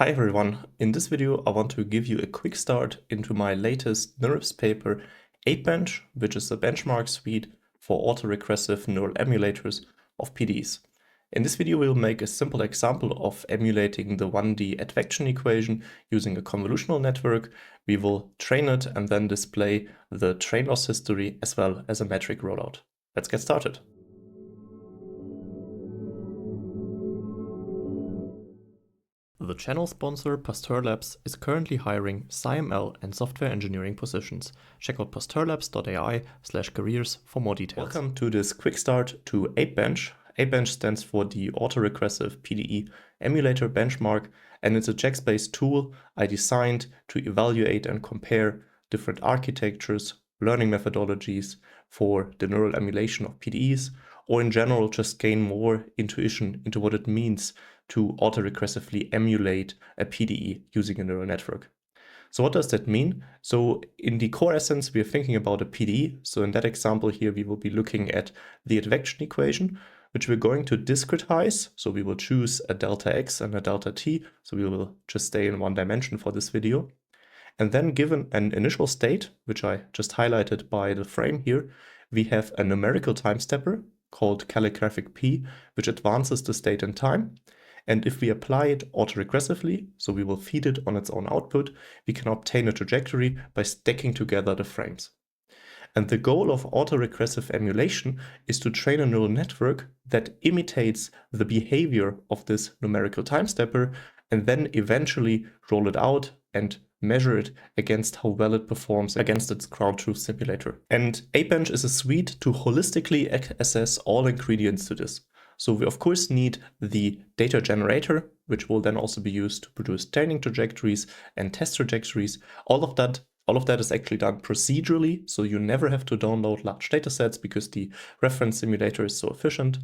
Hi everyone, in this video I want to give you a quick start into my latest NeurIPS paper, APEBench, which is a benchmark suite for autoregressive neural emulators of PDEs. In this video we'll make a simple example of emulating the 1D advection equation using a convolutional network. We will train it and then display the train loss history as well as a metric rollout. Let's get started. The channel sponsor Pasteur Labs is currently hiring SciML and software engineering positions. Check out pasteurlabs.ai/careers for more details. Welcome to this quick start to APEBench. APEBench stands for the autoregressive PDE emulator benchmark, and it's a JAX-based tool I designed to evaluate and compare different architectures, learning methodologies for the neural emulation of PDEs, or in general just gain more intuition into what it means to autoregressively emulate a PDE using a neural network. So what does that mean? So in the core essence, we are thinking about a PDE. So in that example here, we will be looking at the advection equation, which we're going to discretize. So we will choose a delta x and a delta t. So we will just stay in one dimension for this video. And then given an initial state, which I just highlighted by the frame here, we have a numerical time stepper called calligraphic p, which advances the state in time. And if we apply it autoregressively, so we will feed it on its own output, we can obtain a trajectory by stacking together the frames. And the goal of autoregressive emulation is to train a neural network that imitates the behavior of this numerical time stepper and then eventually roll it out and measure it against how well it performs against its ground truth simulator. And APEBench is a suite to holistically assess all ingredients to this. So we of course need the data generator, which will then also be used to produce training trajectories and test trajectories. All of that is actually done procedurally, so you never have to download large datasets because the reference simulator is so efficient.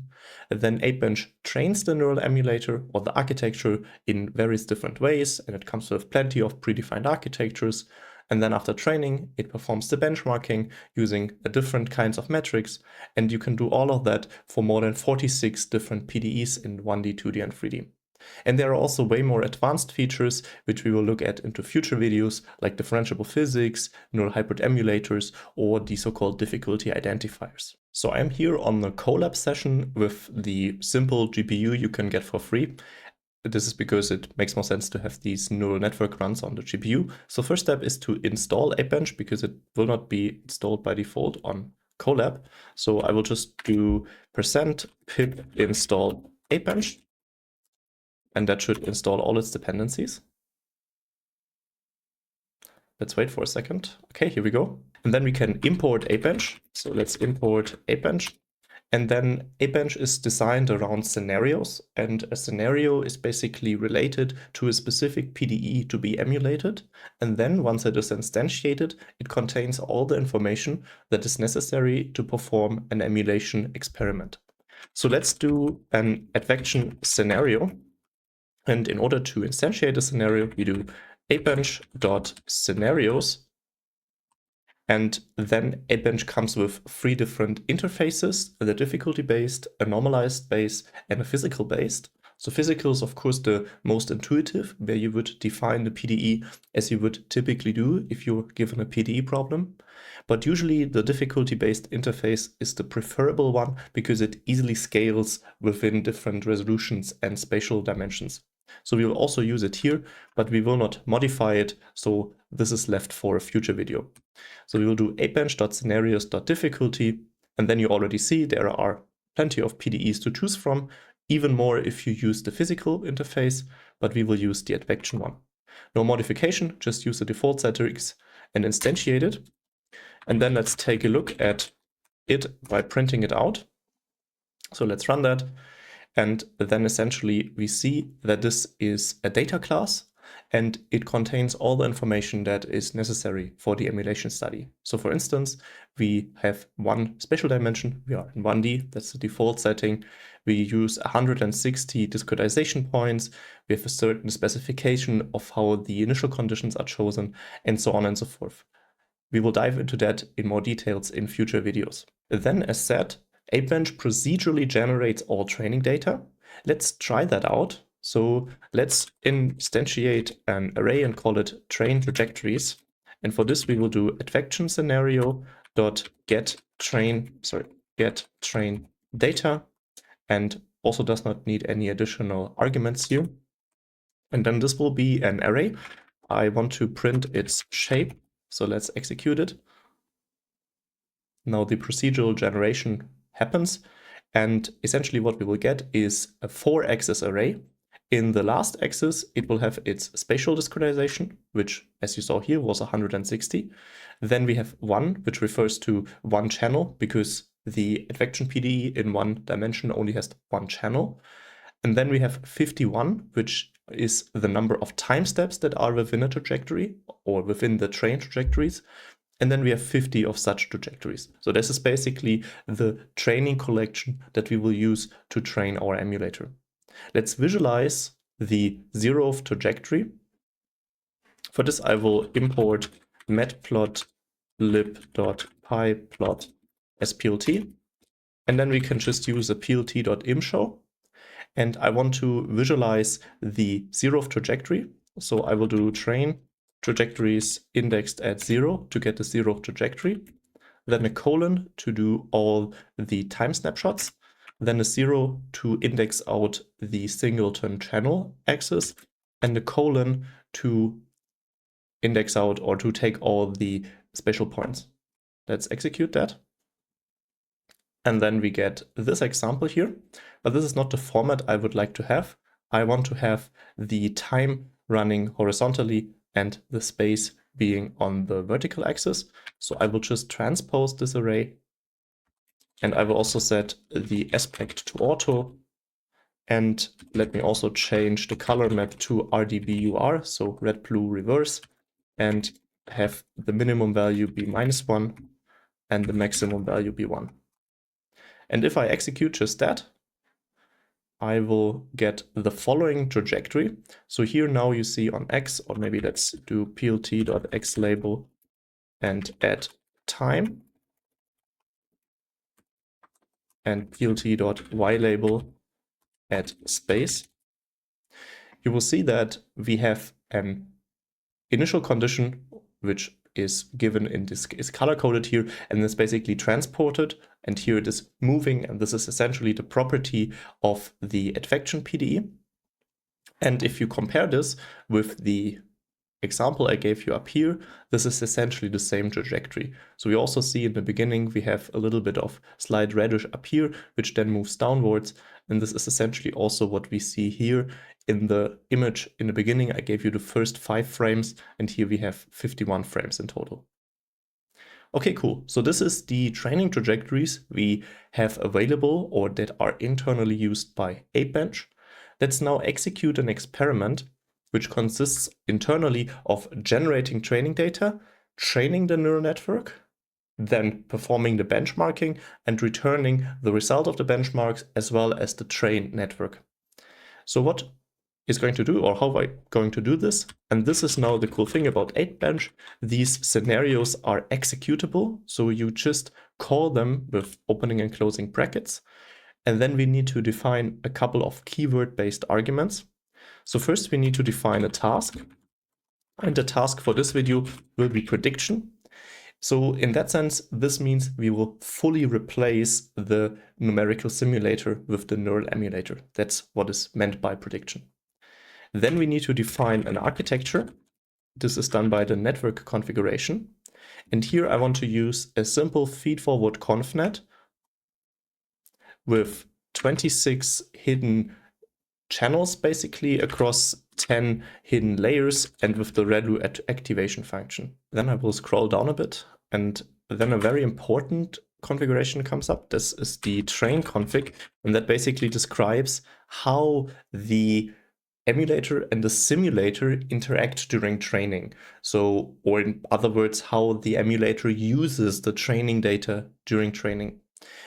And then APEBench trains the neural emulator or the architecture in various different ways, and it comes with plenty of predefined architectures. And then after training, it performs the benchmarking using different kinds of metrics, and you can do all of that for more than 46 different PDEs in 1D, 2D, and 3D. And there are also way more advanced features, which we will look at into future videos, like differentiable physics, neural hybrid emulators, or the so-called difficulty identifiers. So I'm here on the Colab session with the simple GPU you can get for free. This is because it makes more sense to have these neural network runs on the GPU. So first step is to install APEBench because it will not be installed by default on Colab. So I will just do %pip install APEBench, and that should install all its dependencies. Let's wait for a second. Okay, here we go. And then we can import APEBench. So let's import APEBench. And then APEBench is designed around scenarios, and a scenario is basically related to a specific PDE to be emulated. And then once it is instantiated, it contains all the information that is necessary to perform an emulation experiment. So let's do an advection scenario. And in order to instantiate a scenario, we do APEBench.scenarios. And then APEBench comes with 3 different interfaces: the difficulty-based, a normalized-based, and a physical-based. So physical is of course the most intuitive, where you would define the PDE as you would typically do if you're given a PDE problem. But usually the difficulty-based interface is the preferable one because it easily scales within different resolutions and spatial dimensions. So we will also use it here, but we will not modify it, so this is left for a future video. So we will do APEBench.scenarios.difficulty, and then you already see there are plenty of PDEs to choose from, even more if you use the physical interface, but we will use the advection one. No modification, just use the default settings and instantiate it. And then let's take a look at it by printing it out. So let's run that. And then essentially we see that this is a data class and it contains all the information that is necessary for the emulation study. So for instance, we have one spatial dimension. We are in 1D, that's the default setting. We use 160 discretization points. We have a certain specification of how the initial conditions are chosen, and so on and so forth. We will dive into that in more details in future videos. Then, as said, APEBench procedurally generates all training data. Let's try that out. So let's instantiate an array and call it train trajectories. And for this, we will do advection scenario dot get train data, and also does not need any additional arguments here. And then this will be an array. I want to print its shape, so let's execute it. Now the procedural generation happens, and essentially what we will get is a 4-axis array. In the last axis, it will have its spatial discretization, which, as you saw here, was 160. Then we have 1, which refers to one channel, because the advection PDE in one dimension only has one channel. And then we have 51, which is the number of time steps that are within a trajectory or within the train trajectories. And then we have 50 of such trajectories. So this is basically the training collection that we will use to train our emulator. Let's visualize the 0th trajectory. For this, I will import matplotlib.pyplot as plt. And then we can just use a plt.imshow. And I want to visualize the 0th trajectory. So I will do train trajectories indexed at 0 to get the 0th trajectory. Then a colon to do all the time snapshots. Then a 0 to index out the singleton channel axis, and a colon to index out or to take all the spatial points. Let's execute that. And then we get this example here, but this is not the format I would like to have. I want to have the time running horizontally and the space being on the vertical axis. So I will just transpose this array. And I will also set the aspect to auto. And let me also change the color map to RDBUR, so red, blue, reverse, and have the minimum value be -1 and the maximum value be 1. And if I execute just that, I will get the following trajectory. So here now you see on X, or maybe let's do plt.xlabel and add time. And plt.ylabel add space. You will see that we have an initial condition which is given in this, is color-coded here, and is basically transported, and here it is moving, and this is essentially the property of the advection PDE. And if you compare this with the example I gave you up here, this is essentially the same trajectory. So we also see in the beginning we have a little bit of slight reddish up here, which then moves downwards, and this is essentially also what we see here in the image. In the beginning I gave you the first 5 frames, and here we have 51 frames in total. Okay, cool. So this is the training trajectories we have available or that are internally used by APEBench. Let's now execute an experiment which consists internally of generating training data, training the neural network, then performing the benchmarking and returning the result of the benchmarks as well as the train network. So what is going to do, or how am I going to do this? And this is now the cool thing about APEBench. These scenarios are executable, so you just call them with opening and closing brackets. And then we need to define a couple of keyword-based arguments. So first we need to define a task, and the task for this video will be prediction. So in that sense, this means we will fully replace the numerical simulator with the neural emulator. That's what is meant by prediction. Then we need to define an architecture. This is done by the network configuration. And here I want to use a simple feedforward confnet with 26 hidden channels basically across 10 hidden layers and with the ReLU activation function. Then I will scroll down a bit, and then a very important configuration comes up. This is the train config, and that basically describes how the emulator and the simulator interact during training. So, or in other words, how the emulator uses the training data during training.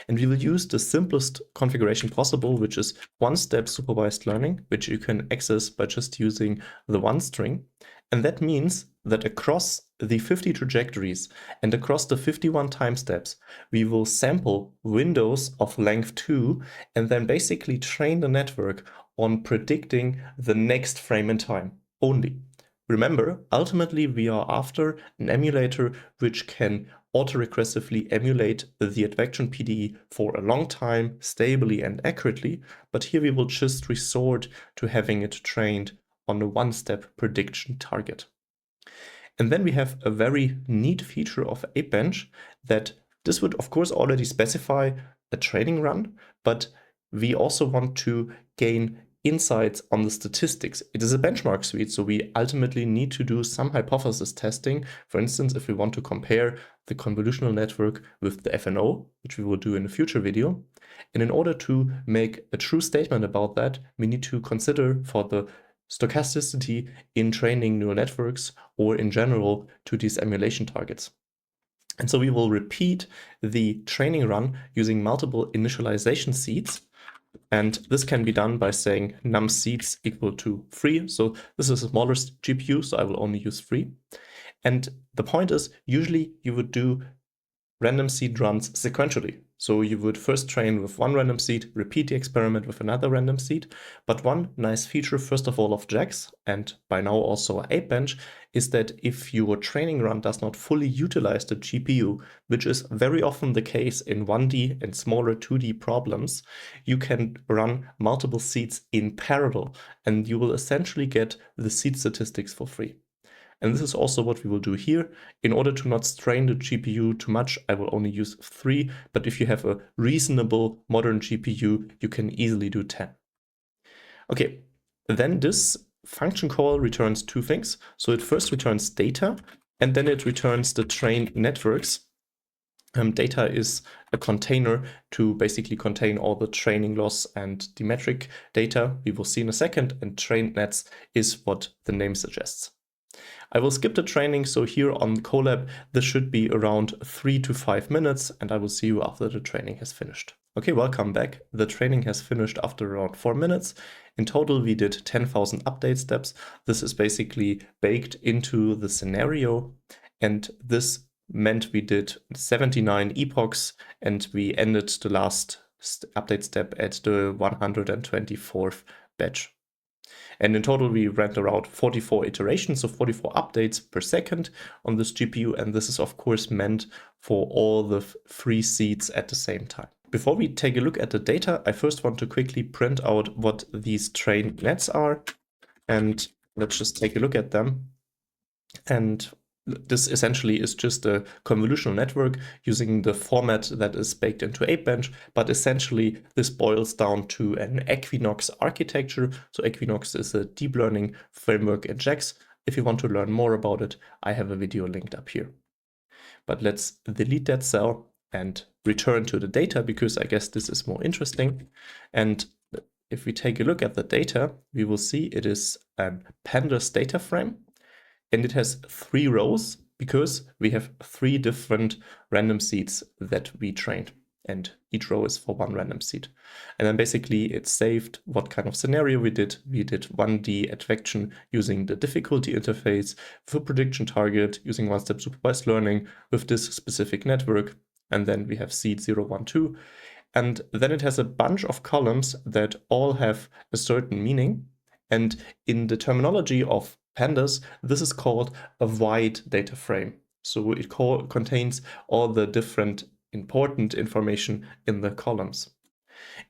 And we will use the simplest configuration possible, which is one-step supervised learning, which you can access by just using the one string. And that means that across the 50 trajectories and across the 51 time steps, we will sample windows of length 2 and then basically train the network on predicting the next frame in time only. Remember, ultimately we are after an emulator which can autoregressively emulate the advection PDE for a long time, stably and accurately, but here we will just resort to having it trained on a one-step prediction target. And then we have a very neat feature of APEBench that this would of course already specify a training run, but we also want to gain insights on the statistics. It is a benchmark suite, so we ultimately need to do some hypothesis testing. For instance, if we want to compare the convolutional network with the FNO, which we will do in a future video. And in order to make a true statement about that, we need to consider for the stochasticity in training neural networks or in general to these emulation targets. And so we will repeat the training run using multiple initialization seeds. And this can be done by saying num seeds equal to 3. So this is the smallest GPU, so I will only use 3. And the point is, usually you would do random seed runs sequentially. So you would first train with one random seed, repeat the experiment with another random seed. But one nice feature, first of all, of JAX, and by now also APEBench, is that if your training run does not fully utilize the GPU, which is very often the case in 1D and smaller 2D problems, you can run multiple seeds in parallel, and you will essentially get the seed statistics for free. And this is also what we will do here. In order to not strain the GPU too much, I will only use 3, but if you have a reasonable modern GPU, you can easily do 10. Okay, then this function call returns two things. So it first returns data, and then it returns the trained networks. Data is a container to basically contain all the training loss and the metric data we will see in a second, and trained nets is what the name suggests. I will skip the training, so here on the Colab, this should be around 3 to 5 minutes, and I will see you after the training has finished. Okay, welcome back. The training has finished after around 4 minutes. In total, we did 10,000 update steps. This is basically baked into the scenario, and this meant we did 79 epochs, and we ended the last update step at the 124th batch. And in total, we ran around 44 iterations, so 44 updates per second on this GPU. And this is, of course, meant for all the free seeds at the same time. Before we take a look at the data, I first want to quickly print out what these trained nets are. And let's just take a look at them. And this essentially is just a convolutional network using the format that is baked into APEBench, but essentially this boils down to an Equinox architecture. So Equinox is a deep learning framework in JAX. If you want to learn more about it, I have a video linked up here. But let's delete that cell and return to the data, because I guess this is more interesting. And if we take a look at the data, we will see it is a pandas data frame. And it has 3 rows because we have 3 different random seeds that we trained. And each row is for one random seed. And then basically it saved what kind of scenario we did. We did 1D advection using the difficulty interface, for prediction target using one-step supervised learning with this specific network. And then we have seed 0, 1, 2. And then it has a bunch of columns that all have a certain meaning. And in the terminology of pandas, this is called a wide data frame. So it contains all the different important information in the columns.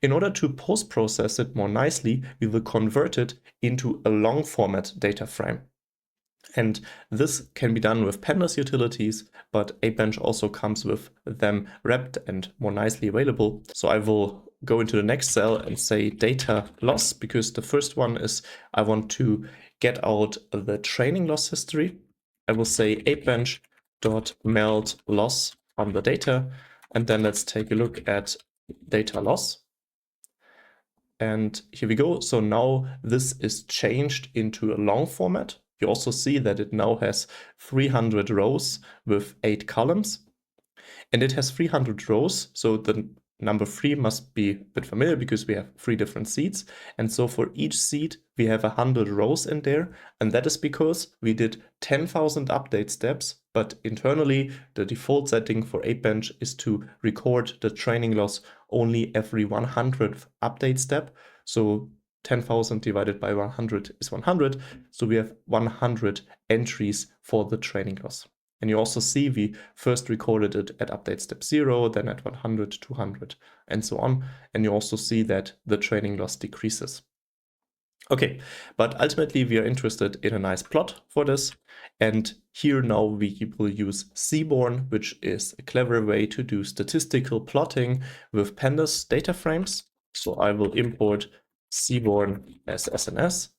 In order to post-process it more nicely, we will convert it into a long format data frame. And this can be done with pandas utilities, but APEBench also comes with them wrapped and more nicely available. So I will go into the next cell and say data loss, because the first one is I want to get out the training loss history. I will say APEBench.meld loss on the data, and then let's take a look at data loss. And here we go. So now this is changed into a long format. You also see that it now has 300 rows with 8 columns. And it has 300 rows, so the number 3 must be a bit familiar because we have 3 different seeds. And so for each seed, we have 100 rows in there. And that is because we did 10,000 update steps, but internally, the default setting for APEBench is to record the training loss only every 100th update step. So 10,000 divided by 100 is 100. So we have 100 entries for the training loss. And you also see we first recorded it at update step 0, then at 100, 200, and so on. And you also see that the training loss decreases. Okay, but ultimately we are interested in a nice plot for this. And here now we will use Seaborn, which is a clever way to do statistical plotting with pandas data frames. So I will import Seaborn as SNS.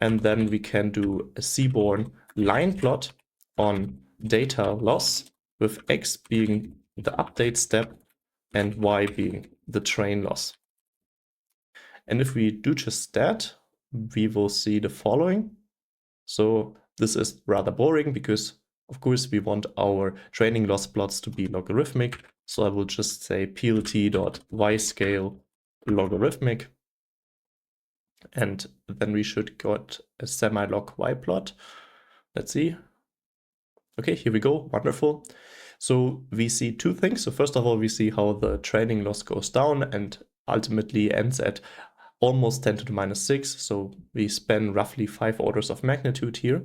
And then we can do a Seaborn line plot on data loss, with X being the update step and Y being the train loss. And if we do just that, we will see the following. So this is rather boring because, of course, we want our training loss plots to be logarithmic. So I will just say plt.yscale logarithmic. And then we should get a semi-log y plot. Let's see. Okay, here we go. Wonderful. So we see two things. So first of all, we see how the training loss goes down and ultimately ends at almost 10 to the minus 6. So we span roughly 5 orders of magnitude here.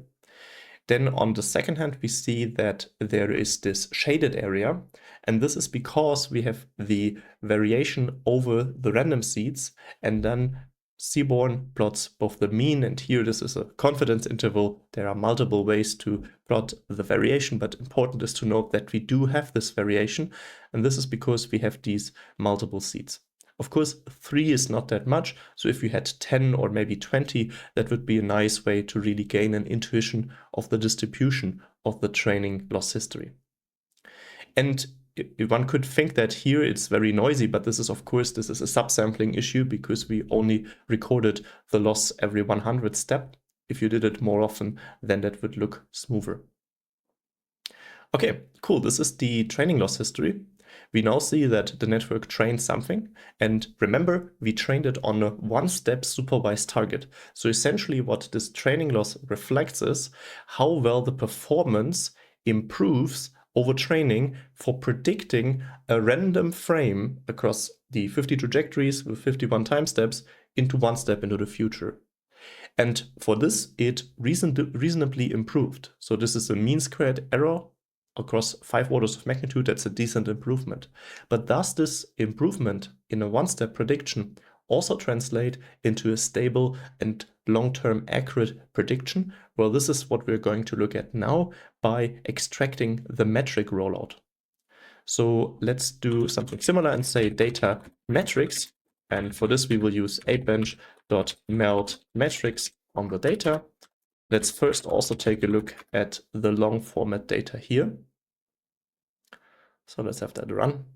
Then on the second hand, we see that there is this shaded area. And this is because we have the variation over the random seeds, and then Seaborn plots both the mean, and here this is a confidence interval. There are multiple ways to plot the variation, but important is to note that we do have this variation, and this is because we have these multiple seeds. Of course, 3 is not that much, so if you had 10 or maybe 20, that would be a nice way to really gain an intuition of the distribution of the training loss history. And one could think that here it's very noisy, but this is, of course, this is a subsampling issue because we only recorded the loss every 100th step. If you did it more often, then that would look smoother. Okay, cool. This is the training loss history. We now see that the network trained something, and remember, we trained it on a one-step supervised target. So essentially what this training loss reflects is how well the performance improves over training for predicting a random frame across the 50 trajectories with 51 time steps into one step into the future. And for this, it reasonably improved. So this is a mean squared error across 5 orders of magnitude. That's a decent improvement. But does this improvement in a one-step prediction also translate into a stable and long-term accurate prediction? Well, this is what we're going to look at now by extracting the metric rollout. So let's do something similar and say data metrics. And for this, we will use APEBench.meld metrics on the data. Let's first also take a look at the long format data here. So let's have that run.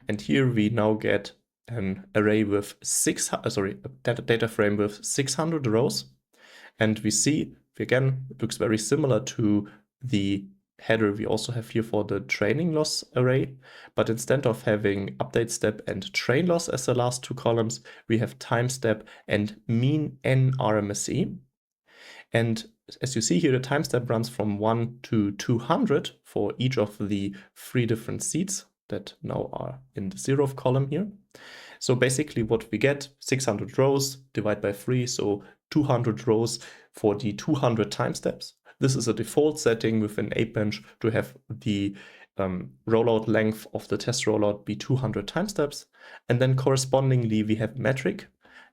And here we now get an array with a data frame with 600 rows. And we see, again, it looks very similar to the header we also have here for the training loss array. But instead of having update step and train loss as the last 2 columns, we have time step and mean n RMSE. And as you see here, the time step runs from 1 to 200 for each of the 3 different seeds that now are in the 0th column here. So basically what we get, 600 rows divided by 3, so 200 rows for the 200 time steps. This is a default setting within APEBench to have the rollout length of the test rollout be 200 time steps. And then correspondingly, we have metric.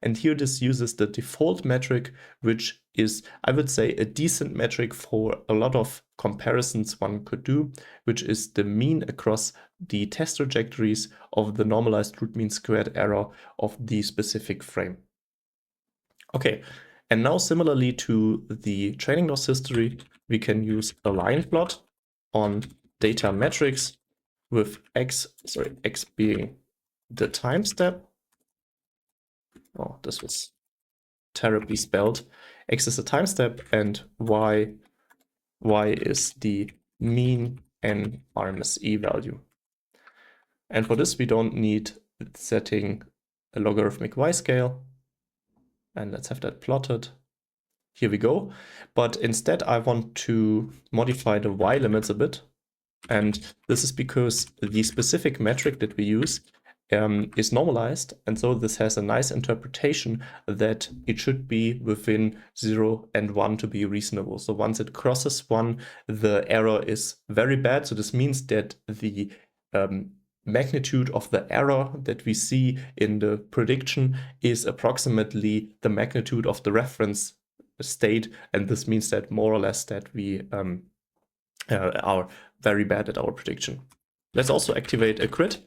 And here this uses the default metric, which is, I would say, a decent metric for a lot of comparisons one could do, which is the mean across the test trajectories of the normalized root mean squared error of the specific frame. Okay, and now similarly to the training loss history, we can use a line plot on data metrics with x being the time step. Oh, this was terribly spelled. X is a time step and y is the mean n RMSE value. And for this, we don't need setting a logarithmic y scale. And let's have that plotted. Here we go. But instead, I want to modify the y limits a bit. And this is because the specific metric that we use is normalized, and so this has a nice interpretation that it should be within 0 and 1 to be reasonable. So once it crosses 1, the error is very bad. So this means that the magnitude of the error that we see in the prediction is approximately the magnitude of the reference state, and this means that more or less that we are very bad at our prediction. Let's also activate a crit,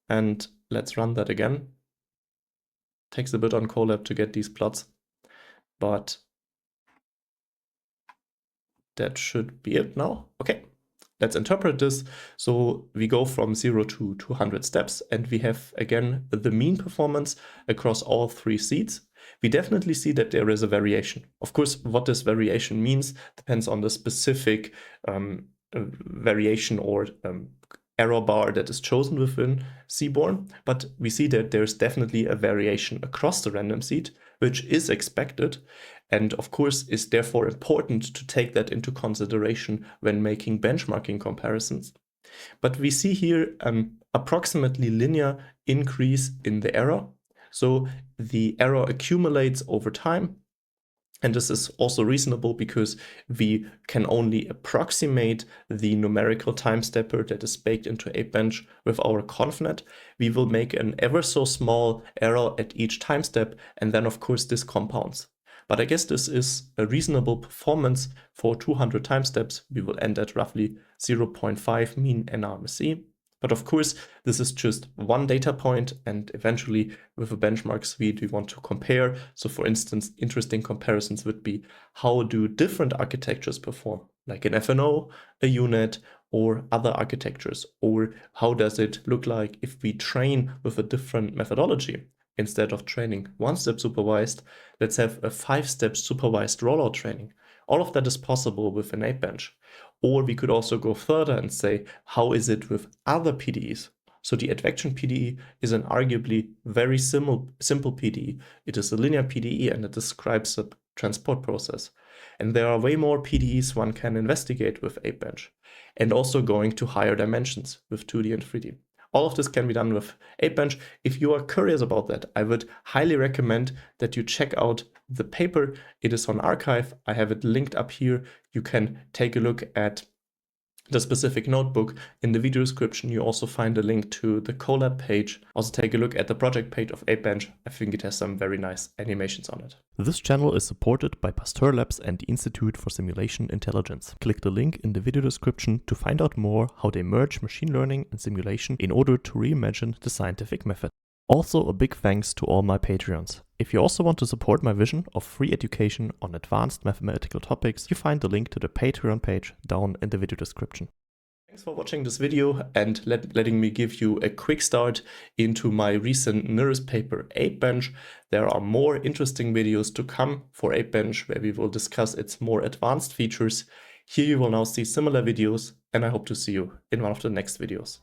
and let's run that again. Takes a bit on Colab to get these plots, but that should be it now. Okay, let's interpret this. So we go from 0 to 200 steps, and we have again the mean performance across all 3 seeds. We definitely see that there is a variation. Of course, what this variation means depends on the specific variation or error bar that is chosen within Seaborn, but we see that there's definitely a variation across the random seed, which is expected, and of course is therefore important to take that into consideration when making benchmarking comparisons. But we see here an approximately linear increase in the error. So the error accumulates over time. And this is also reasonable because we can only approximate the numerical time stepper that is baked into APEBench with our ConfNet. We will make an ever so small error at each time step, and then of course this compounds. But I guess this is a reasonable performance for 200 time steps. We will end at roughly 0.5 mean NRMSE. But of course, this is just one data point, and eventually with a benchmark suite we want to compare. So for instance, interesting comparisons would be how do different architectures perform, like an FNO, a UNet, or other architectures, or how does it look like if we train with a different methodology. Instead of training 1-step supervised, let's have a 5-step supervised rollout training. All of that is possible with an APEBench. Or we could also go further and say, how is it with other PDEs? So the Advection PDE is an arguably very simple PDE. It is a linear PDE and it describes the transport process. And there are way more PDEs one can investigate with APEBench, and also going to higher dimensions with 2D and 3D. All of this can be done with APEBench. If you are curious about that, I would highly recommend that you check out the paper. It is on arXiv. I have it linked up here. You can take a look at the specific notebook. In the video description, you also find a link to the Colab page. Also take a look at the project page of APEBench. I think it has some very nice animations on it. This channel is supported by Pasteur Labs and the Institute for Simulation Intelligence. Click the link in the video description to find out more how they merge machine learning and simulation in order to reimagine the scientific method. Also a big thanks to all my Patreons. If you also want to support my vision of free education on advanced mathematical topics, you find the link to the Patreon page down in the video description. Thanks for watching this video and letting me give you a quick start into my recent NIRIS paper APEBench. There are more interesting videos to come for APEBench where we will discuss its more advanced features. Here you will now see similar videos, and I hope to see you in one of the next videos.